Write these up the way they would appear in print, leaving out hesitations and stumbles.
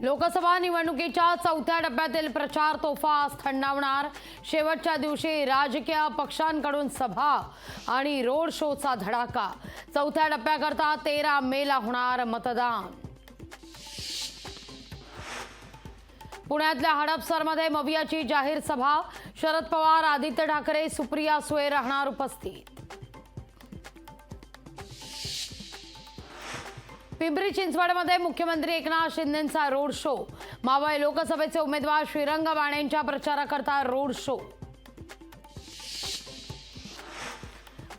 लोकसभा निवडणुकीच्या चौथ्या टप्प्यातील प्रचार तोफा आज थंडावणार। शेवटच्या दिवशी राजकीय पक्षांकडून सभा आणि रोड शोचा धडाका। चौथ्या टप्प्याकरता 13 मेला होणार मतदान। पुण्यातल्या हडपसरमध्ये मवियाची जाहीर सभा। शरद पवार, आदित्य ठाकरे, सुप्रिया सुळे राहणार उपस्थित। पिंपरी चिंचवडमध्ये मुख्यमंत्री एकनाथ शिंदेंचा रोड शो। मावळ लोकसभेचे उमेदवार श्रीरंग बाणेंच्या प्रचाराकरता रोड शो।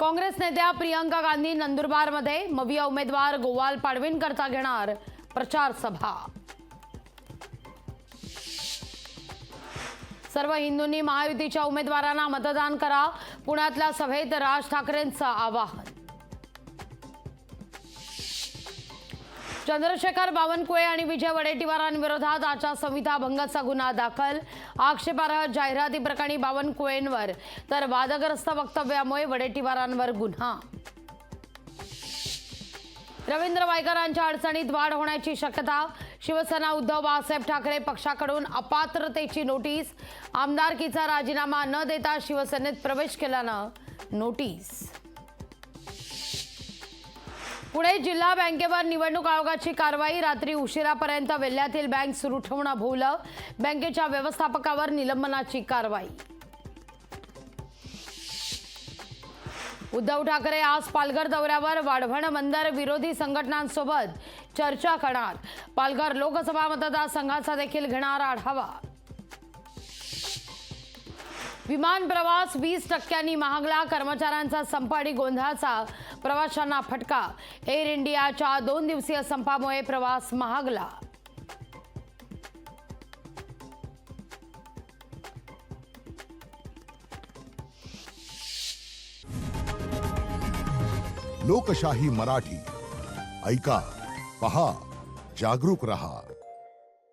काँग्रेस नेत्या प्रियंका गांधी नंदुरबारमध्ये, मविया उमेदवार गोवाल पाडवींकरता घेणार प्रचार सभा। सर्व हिंदूंनी महायुतीच्या उमेदवारांना मतदान करा। पुण्यातल्या सभेत राज ठाकरेंचं आवाहन। चंद्रशेखर बावनकुळे आणि विजय वडेट्टीवारांविरोधात आचारसंहिता भंगाचा गुन्हा दाखल। आक्षेपार्ह जाहिराती प्रकरणी बावनकुळेंवर तर वादग्रस्त वक्तव्यामुळे वडेट्टीवारांवर गुन्हा। रवींद्र वायकरांच्या अडचणीत वाढ होण्याची शक्यता। शिवसेना उद्धव बाळासाहेब ठाकरे पक्षाकडून अपात्रतेची नोटीस। आमदारकीचा राजीनामा न देता शिवसेनेत प्रवेश केल्यानं नोटीस। पुणे जिल्हा बँकेवर निवडणूक आयोगाची कारवाई। रात्री उशिरापर्यंत वेल्ह्यातील बँक सुरू ठेवणं भोवलं। बँकेच्या व्यवस्थापकावर निलंबनाची कारवाई। उद्धव ठाकरे आज पालघर दौऱ्यावर। वाढवण बंदर विरोधी संघटनांसोबत चर्चा करणार। पालघर लोकसभा मतदारसंघाचा देखील घेणार आढावा। विमान प्रवास 20% महागला। कर्मचाऱ्यांचा संप आणि गोंधळाचा प्रवाशांना फटका। एअर इंडियाच्या 2 दिवसीय संपामुळे प्रवास महागला। लोकशाही मराठी ऐका, पहा, जागरूक रहा।